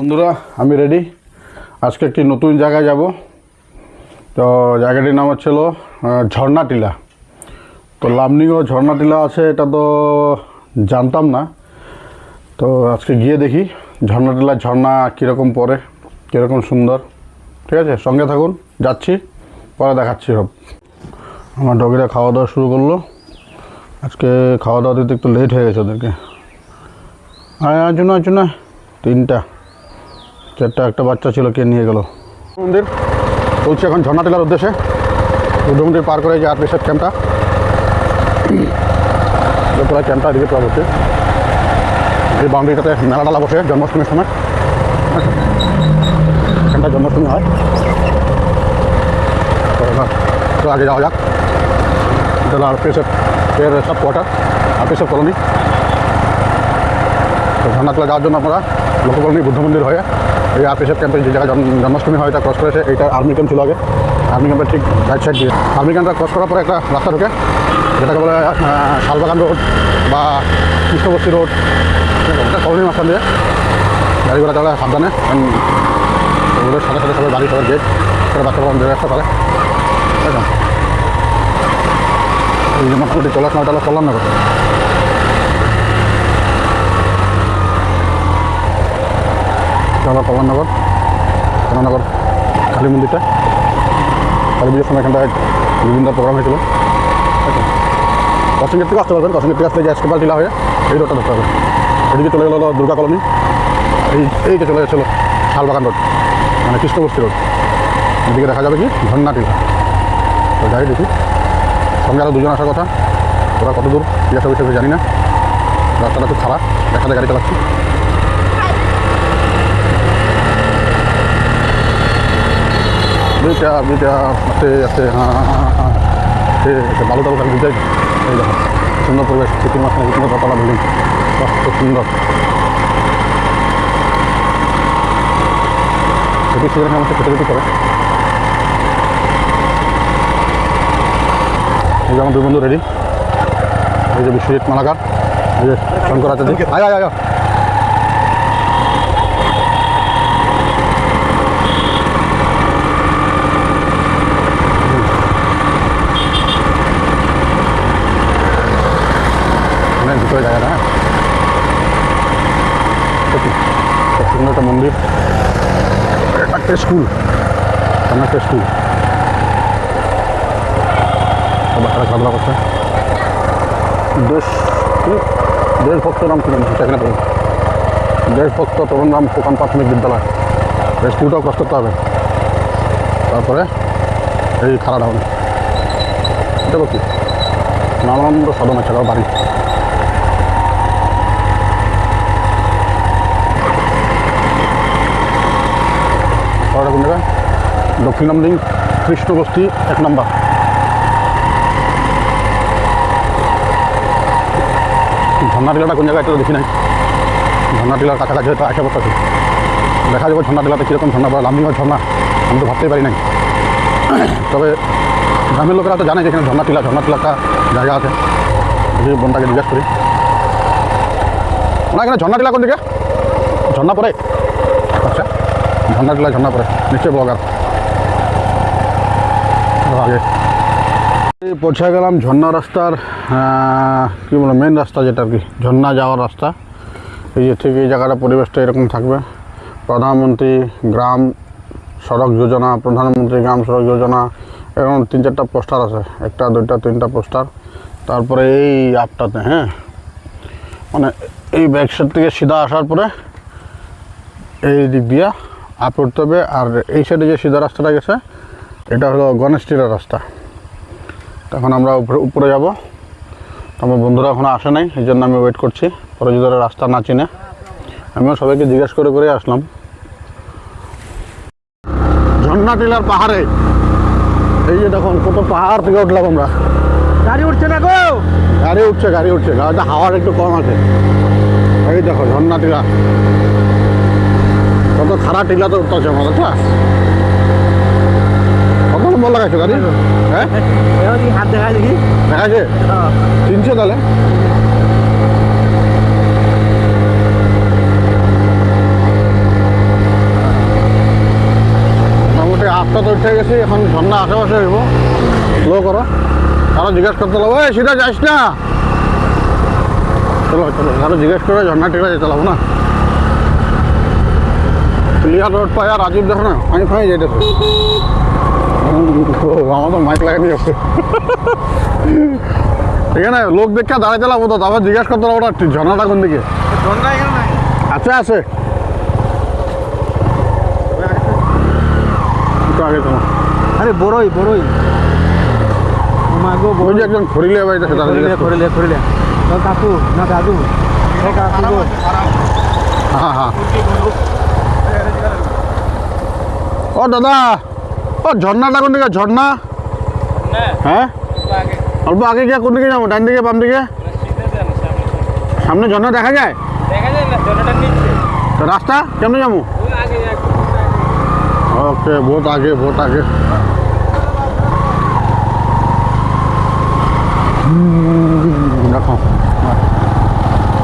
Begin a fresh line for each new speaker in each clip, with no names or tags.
বন্ধুরা আমি রেডি। আজকে একটি নতুন জায়গায় যাব। তো জায়গাটির নাম হচ্ছিল ঝর্ণাটিলা। তো লামডিংও ঝর্ণাটিলা আছে, এটা তো জানতাম না। তো আজকে গিয়ে দেখি ঝর্ণাটিলার ঝর্ণা কীরকম পড়ে, কীরকম সুন্দর। ঠিক আছে, সঙ্গে থাকুন, যাচ্ছি, পরে দেখাচ্ছি সব। আমার ডগিরা খাওয়া দাওয়া শুরু করলো। আজকে খাওয়া দাওয়া দিতে একটু লেট হয়ে গেছে ওদেরকে। আজ না তিনটা চারটা, একটা বাচ্চা ছিল, কে নিয়ে গেল। মন্দির চলছে এখন ঝর্ণাটিলার উদ্দেশ্যে। বুদ্ধ মন্দির পার করে যে আর্পিসের ক্যাম্পটা, পুরো ক্যাম্পটা এদিকে পাওয়া হচ্ছে। এই বাউন্ডারিটাতে মেলা ডালা বসে জন্মাষ্টমীর সময়। ক্যাম্পটা জন্মাষ্টমী হয়। তো আগে যাওয়া যাক। এটা হলো আরপিএসএফ এর সব কোয়ার্টার, আরপিএসএফ কলোনি। তো ঝর্ণাটিলা যাওয়ার জন্য আপনারা লোক কলোনি বুদ্ধ মন্দির হয়ে এই আরপিএসএফ ক্যাম্পে যে জায়গায় জন্মাষ্টমী হয় এটা ক্রস করেছে। এইটা আর্মি ক্যাম্প ছিল আগে। আর্মি ক্যাম্পের ঠিক রাইট সাইড দিয়ে আর্মি ক্যাম্পটা ক্রস করার পরে একটা রাস্তা ঢোকে, যেটাকে বলে শালবাগান রোড বা কৃষ্ণবস্তি রোড। ওটা কলোনির মাঝখান দিয়ে গাড়ি ঘোড়া চালা সাবধানে, ওদের সাথে সাথে সবাই বাড়ি সবার গেট সেটা বাচ্চা বড় রাস্তা পারে। তাই না, এই যে মোটামুটি চলার সময় তাহলে কল্যাণনগর। কল্যাণনগর কালী মন্দিরটা, কালী পুজোর সময় এখানটায় বিভিন্ন প্রোগ্রাম হয়েছিল। কসিংগেট থেকে আসতে পারবেন, কসিংগেট থেকে আসলে যে এসকোপাল টিলা হয়ে এই রোডটা ধরতে হবে। এদিকে চলে গেল দুর্গা কলোনি, এইটা চলে গেছিলো শালবাগান রোড, মানে কৃষ্ণবস্তি রোড। এদিকে দেখা যাবে কি ঝর্ণাটিলা। তো যাই দেখি, সঙ্গে আরও দুজন আসার কথা। ওরা কত দূর কী আসা বিষয় জানি না। রাস্তাটা খুব খারাপ, একসাথে গাড়ি চালাচ্ছি। আস্তে আস্তে বালু টালু খালি দিতে। এই দেখো সুন্দর পরিবেশ, সিটির মাঝখানে সুন্দর দতলা বিল্ডিং, খুব সুন্দর। সেটি সেখানে আমাকে খেতে করে। এই যে আমার দুই বন্ধু রেডি। এই যে বিশ্বজিৎ মালাকার, এই যে শঙ্করাচার্য। আয় আয় আয় ভিতরে জায়গাটা। হ্যাঁ, খুব সুন্দর একটা মন্দির, একটা স্কুল, একটা স্কুল। বাচ্চারা খেলাধুলা করছে। দেশভক্ত রাম সেখানে পড়ুন, দেশভক্ত তরুণ রাম ফুকান প্রাথমিক বিদ্যালয়। এই স্কুলটাও ক্রস করতে হবে, তারপরে এই খাড়া ডাউন। এটা কি নামানন্দ সদন আছে বাড়ি। কোন জায়গায়? দক্ষিণ লামডিং কৃষ্ণবস্তি 1 নম্বর। ঝর্ণাটিলাটা কোন জায়গায় এটা দেখি নাই। ঝর্ণাটিলার কাছাকাছি হয়তো আসা বসতে দেখা যাবে ঝর্ণাটিলাতে কীরকম ঝর্ণা পড়ে। লামডিংয়ের ঝর্ণা আমি তো ভাবতেই পারি নাই। তবে গ্রামের লোকেরা তো জানে যে এখানে ঝর্ণাটিলা একটা জায়গা আছে। যদি বোনটাকে জিজ্ঞাসা করি, ওনা এখানে ঝর্ণাটিলা কোন দিকে? ঝর্ণা পড়ে? আচ্ছা, ঝর্ণা পড়ে নিশ্চয়ই ব্লগার। আগে পৌঁছে গেলাম ঝর্ণা রাস্তার কী বলে মেন রাস্তা, যেটা আর কি ঝর্ণা যাওয়ার রাস্তা। এই যে ঠিক এই জায়গাটা পরিবেশটা এরকম থাকবে। প্রধানমন্ত্রী গ্রাম সড়ক যোজনা, প্রধানমন্ত্রী গ্রাম সড়ক যোজনা, এরকম 3-4টা পোস্টার আছে, 1টা 2টা 3টা পোস্টার। তারপরে এই আপটাতে, হ্যাঁ, মানে এই ব্যাক সাইড থেকে সিধা আসার পরে এই দিক দিয়ে আপ উঠতে হবে। আর এই সাইডে যে সিধা রাস্তাটা গেছে এটা হলো গণেশটিলার রাস্তা। তখন আমরা উপরে যাব। আমার বন্ধুরা এখনও আসে নাই, এই জন্য আমি ওয়েট করছি। পরে যদি রাস্তা না চিনে, আমিও সবাইকে জিজ্ঞেস করে আসলাম। ঝর্ণাটিলার পাহাড়ে এই যে দেখুন কত পাহাড় থেকে উঠলাম আমরা।
গাড়ি উঠছে না গো?
গাড়ি উঠছে গাড়িতে হাওয়ার একটু কম আছে। এই দেখো ঝর্ণাটিলা, কত খারাপ টিলা তো উঠতেছে আমার। আচ্ছা, কত নম্বর লাগাইছো গাড়ি? হ্যাঁ,
হাত দেখায় দেখি,
দেখাচ্ছে 300 তাহলে। রাস্তা তো উঠে গেছি, এখন ঝর্ণা আশেপাশে হইব। স্লো করো, আরো জিজ্ঞেস করতে লাগবো, ওই সিধা যাইস না। চলো চলো, আরো জিজ্ঞেস করে ঝর্ণা টিকা যেতে লাগবো না। ক্লিয়ার রোড পাই আর রাজীব দেখো না, ফাঁই ফাঁই যেতেছে। আমার তো মাইক লাগানি আছে এখানে লোক দেখে দাঁড়াইতে লাগবো তো, তারপর জিজ্ঞেস করতে লাগবো না ঝর্ণাটা কোন দিকে।
ঝর্ণা এখানে নাই।
আছে আছে, একটু আগে তোমার
আরে বড়ই বড়ই মাগো
ওই যে একজন খড়িলে বাইতেছে, তারা জিজ্ঞেস করো।
খড়িলে কাকু না দাদু ও কাকু গো।
হ্যাঁ হ্যাঁ, ও দাদা, ও ঝর্ণাটা কোন দিকে? ঝর্ণা হ্যাঁ, অল্প আগে গিয়ে কোন দিকে যাবো? ডান দিকে বাম দিকে? সামনে ঝর্ণা দেখা যায়? তো রাস্তা কেমনে যাবো? ওকে, বহুত আগে বহুত আগে। দেখো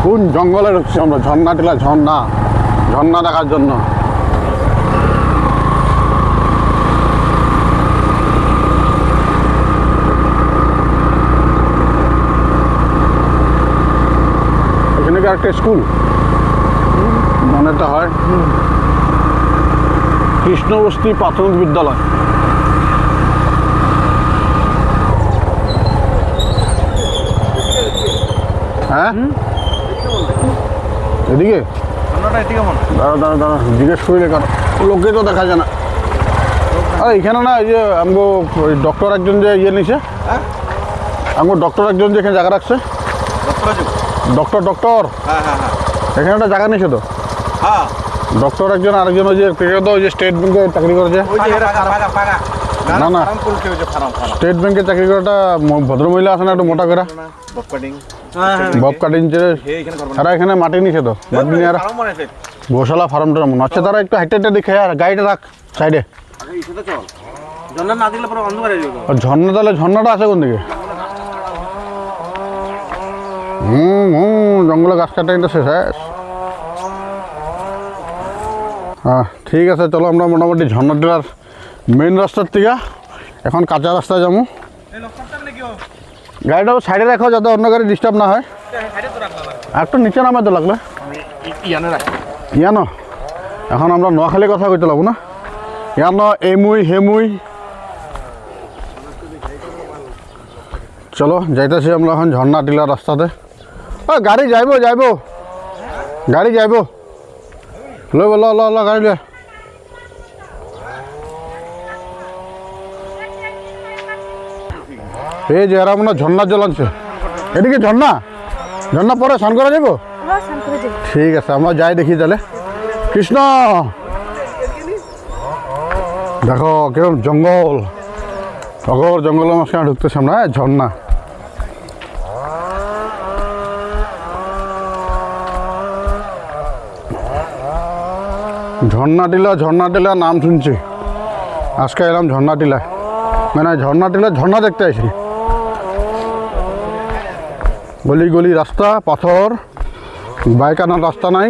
কোন জঙ্গলে ঢুকছি আমরা, ঝর্ণা টিলা, ঝর্ণা ঝর্ণা দেখার জন্য। এখানে কি একটা স্কুল মনে তো হয়, কৃষ্ণবস্তি প্রাথমিক বিদ্যালয়। হ্যাঁ এদিকে দাঁড়া দাঁড়া দাঁড়া, জিজ্ঞেস করি কারণ লোকে তো দেখা যায় না। আর এখানে না, এই যে আমগো ডক্টর একজন যে ইয়ে নিছে, আমগো ডক্টর একজন যে এখানে জায়গা রাখছে, ডক্টর ডক্টর এখানে একটা জায়গা নিছে তো। ডক্টর একজন, আরেকজন ওই যে তো ওই যে স্টেট ব্যাংকে চাকরি করেছে। না না, স্টেট ব্যাংকে চাকরি করাটা ভদ্রমহিলা আছে না, একটু মোটা করে বব কাটিং, তারা এখানে মাটি নিছে তো, মাটি নিয়ে আর গোশালা ফার্মটা মনে হচ্ছে। তারা একটু হাইটে দেখে আর গাড়িটা রাখ সাইডে। ঝর্ণা, তাহলে ঝর্ণাটা আছে কোন দিকে? জঙ্গলে গাছ কাটা কিন্তু শেষ। হ্যাঁ ঠিক আছে, চলো আমরা মোটামুটি ঝর্ণা টিলার মেইন রাস্তার থেকে এখন কাঁচা রাস্তায় যাবো। গাড়িটা সাইডে রাখো যাতে অন্য গাড়ি ডিস্টার্ব না হয়। একটু নিচে নামে তো লাগলে ইয়ানো। এখন আমরা নোয়াখালী কথা কইতে লাগবো না, ইয়ানো এমুই হেমুই। চলো যাইতেছি আমরা এখন ঝর্ণা টিলার রাস্তাতে। ও গাড়ি যাইব যাইব, গাড়ি যাইব, লো ল ল ল গাড়ি লে। এই যে এরা মনে ঝর্ণার জল আনছে, এদিকে ঝর্ণা, ঝর্ণা পরে স্নান করা যাবো? ঠিক আছে, আমরা যাই দেখি তাহলে। কৃষ্ণ দেখো কিরকম জঙ্গল, অগর জঙ্গলের মাঝখানে ঢুকতেছে আমরা। ঝর্ণা ঝর্ণা টিলা, ঝর্ণা টিলা নাম শুনছি, আজকে এলাম ঝর্ণা টিলা, মানে ঝর্ণা টিলা ঝর্ণা দেখতে আসি। গলি গলি রাস্তা, পাথর, বাইক আনার রাস্তা নাই।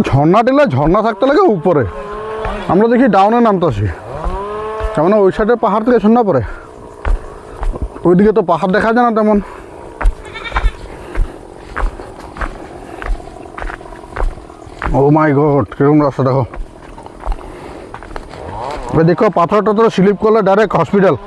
ঝর্ণা টিলা ঝর্ণা থাকতে লাগে উপরে, আমরা দেখি ডাউনে নামতেছি। তার মানে ওই সাইডে পাহাড় থেকে ঝর্ণা পড়ে, ওইদিকে তো পাহাড় দেখা যায় না তেমন। ও মাই গড, কিরকম রাস্তা দেখো। দেখো পাথর টাথর স্লিপ করলে ডাইরেক্ট হসপিটাল।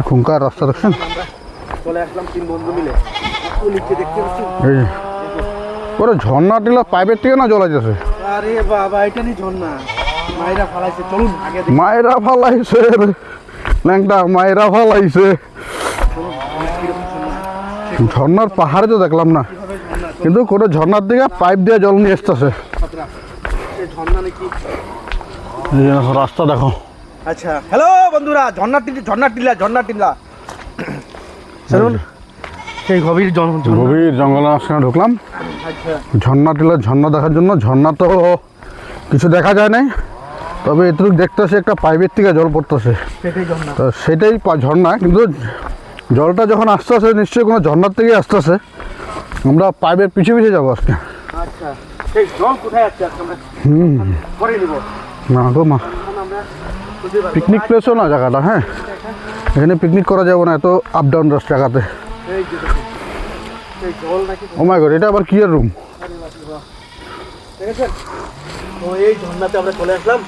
খুঙ্কার রাস্তা দেখছেন?
চলে আসলাম তিন বন্ধু মিলে, নিচে দেখতে পাচ্ছি
এই ওরা ঝর্ণা টিলা পাইপের থেকে না জল আসতেছে।
আরে বাবা, এটা নি ঝর্ণা, মাইরা ফালাইছে। চলুন আগে দেখি।
মায়েরা ফালাইছে ল্যাংটা, মায়েরা ফালাইছে। ঝর্ণার পাহাড়ে তো দেখলাম না, কিন্তু কোনো ঝর্ণার দিকে পাইপ দিয়ে জল নিয়ে আসতেছে।
ঝর্ণা নাকি
রাস্তা দেখো।
আচ্ছা, হ্যালো বন্ধুরা, ঝর্ণা টিলা, ঝর্ণা টিলা, ঝর্ণা টিলা। শুনুন সেই গভীর ঝর্ণা।
গভীর জঙ্গলের মাঝখানে ঢুকলাম
আচ্ছা
ঝর্ণা টিলার ঝর্ণা দেখার জন্য। ঝর্ণা তো কিছু দেখা যায় নাই, তবে এটুকু দেখতেছে একটা পাইপের থেকে জল পড়তেছে,
সেটাই ঝর্ণা।
তো সেটাই ঝর্ণা। কিন্তু জলটা যখন আসতে আসে নিশ্চয়ই কোনো ঝর্ণার থেকে আসতেছে। আমরা পাইপের পিছিয়ে পিছিয়ে যাবো আজকে।
আচ্ছা সেই জল কোথায় আছে আজকে আমরা পরে নিব।
না গো মা,
এখন আমরা বুঝতে পারবো।
পিকনিক প্লেসও না জায়গাটা। হ্যাঁ, এখানে পিকনিক করা যাবে না এত আপ ডাউন রাস্তাঘাটে।
এই যে দেখুন, সেই জল নাকি।
ও মাই গড, এটা আবার কি এর রুম?
ঠিক আছে, তো এই ঝর্ণাতে আমরা চলে আসলাম।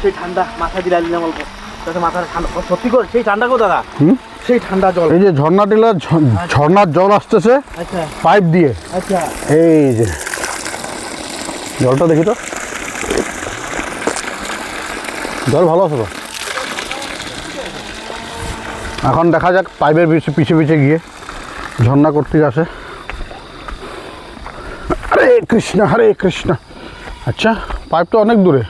সেই ঠান্ডা মাথা দিয়ে নিলাম অল্প, যাতে মাথার ঠান্ডা। সত্যি করে সেই ঠান্ডা গো দাদা, সেই ঠান্ডা জল।
এই যে ঝর্ণা টিলার ঝর্ণার জল আসতেছে
আচ্ছা
পাইপ দিয়ে।
আচ্ছা,
এই যে জলটা দেখি তো, জল ভালো আছে তো। এখন দেখা যাক পাইপের পিছিয়ে পিছিয়ে গিয়ে ঝর্ণা করতে আসে। হরে কৃষ্ণ হরে কৃষ্ণ। আচ্ছা, পাইপ তো অনেক দূরে।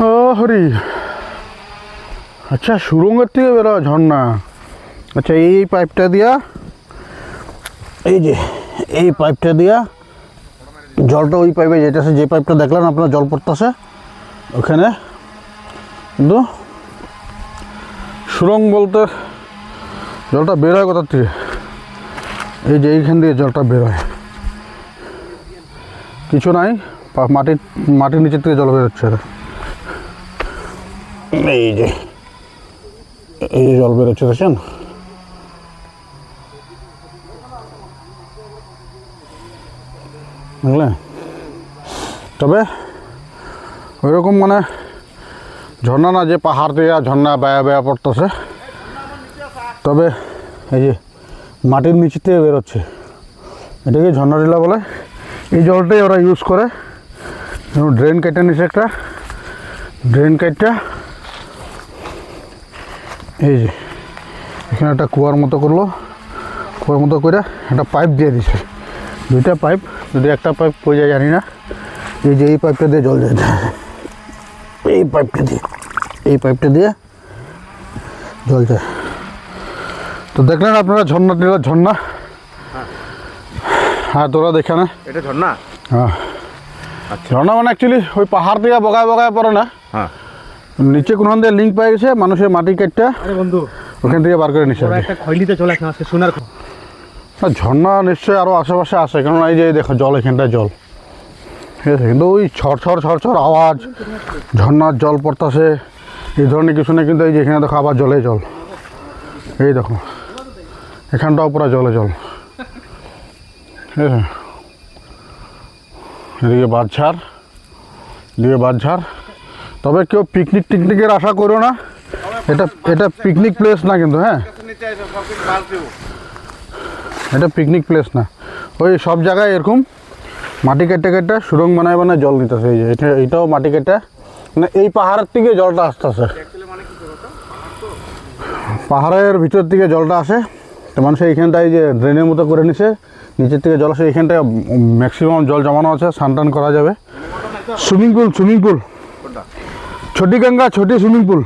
ও হরি, আচ্ছা সুরঙ্গের থেকে বেরো ঝর্ণা। আচ্ছা এই পাইপটা দিয়া, এই যে এই পাইপটা দিয়া জলটা ওই পাইপে যেতেছে, যে পাইপটা দেখলেন আপনার জল পড়তেছে ওখানে। কিন্তু সুরঙ্গ বলতে জলটা বের হয় কোথার থেকে? এই যে এইখান দিয়ে জলটা বের হয়, কিছু নাই, মাটির নিচের থেকে জল বেরোচ্ছে। এই যে এই যে জল বেরোচ্ছে দেখছেন। বুঝলে, তবে ওইরকম মানে ঝর্ণা না যে পাহাড় দিয়ে ঝর্ণা বেয়া বেয়া পড়তেছে, তবে এই যে মাটির নিচে থেকে বেরোচ্ছে, এটাকে ঝর্ণা টিলা বলে। এই জলটাই ওরা ইউজ করে। ড্রেন কেটে নিচ্ছে একটা, ড্রেন কেটটা এই যে এখানে একটা কুয়ার মতো করলো, কুয়ার মতো করে একটা পাইপ দিয়ে দিছে, দুইটা পাইপ। যদি একটা পাইপ পড়ে যায় জানি না। এই যে এই পাইপটা দিয়ে জল যায়, এই পাইপটা দিয়ে জল যায়। তো দেখলেন আপনারা ঝর্ণা টিলার ঝর্ণা। হ্যাঁ, তোরা দেখে না
এটা ঝর্ণা।
হ্যাঁ, ঝর্ণা মানে অ্যাকচুয়ালি ওই পাহাড় থেকে বগায় বগায় পড়ে না।
হ্যাঁ,
নিচে কোন দিয়ে লিঙ্ক পাই গেছে, মানুষের মাটি কেটটা
আরে বন্ধু
ওখান থেকে বার করে নিচ্ছে।
ওরা একটা খৈলিতে চলে আসলাম আজকে সোনার।
ঝর্ণা নিশ্চয়ই আরও আশেপাশে আসে, কারণ এই যে দেখো জল, এখানটায় জল, ঠিক আছে। কিন্তু ওই ছড় আওয়াজ, ঝর্ণার জল পড়তেছে এই ধরনের কিছু নেই। কিন্তু এই যে এখানে দেখো আবার জলে জল, এই দেখো এখানটাও পুরো জলে জল, ঠিক আছে। এদিকে বাঁধঝাড়, তবে কেউ পিকনিকের আশা করো না। এটা পিকনিক প্লেস না কিন্তু। হ্যাঁ, এটা পিকনিক প্লেস না। ওই সব জায়গায় এরকম মাটি কেটে সুরঙ্গ বানায় জল নিতেছে। এই যে এটাও মাটি কেটে, মানে এই পাহাড়ের থেকে জলটা আসতেছে, পাহাড়ের ভিতর থেকে জলটা আসে। তো মানুষ এইখানটায় যে ড্রেনের মতো করে নিছে, নিচের থেকে জল আসে, এইখানটায় ম্যাক্সিমাম জল জমানো আছে, স্নান করা যাবে। সুইমিং পুল ছোটি গঙ্গা, ছোটি সুইমিং পুল।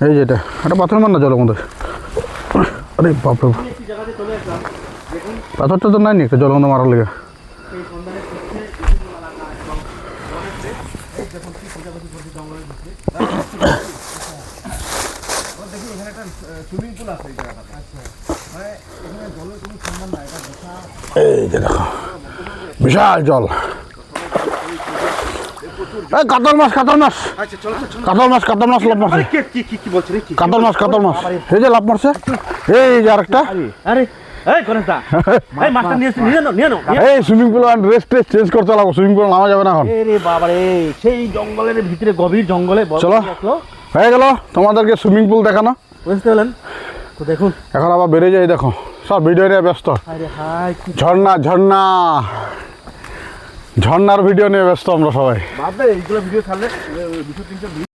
এই যেটা একটা পাথর মার না জলের মধ্যে। আরে বাপরে, পাথরটা তো নাই নি একটা জলের মধ্যে মারার লেগে। এই যে দেখো বিশাল জল। কাতল মাছ লাভ মারছে, কাতল মাছ এই যে লাভ মারছে। এই যে আরেকটা, এই সুইমিং পুল রেস্ট চেঞ্জ করতে লাগবো, সুইমিং পুল নামা যাবে না এখন।
সেই জঙ্গলের ভিতরে, গভীর জঙ্গলে
চলো, হয়ে গেল তোমাদেরকে সুইমিং পুল দেখানো,
বুঝতে পারলেন তো। দেখুন
এখন আবার বেড়ে যায়, দেখো সব ভিডিও নিয়ে ব্যস্ত। ঝর্ণার ভিডিও নিয়ে ব্যস্ত আমরা সবাই।
এইগুলো ভিডিও ছাড়লে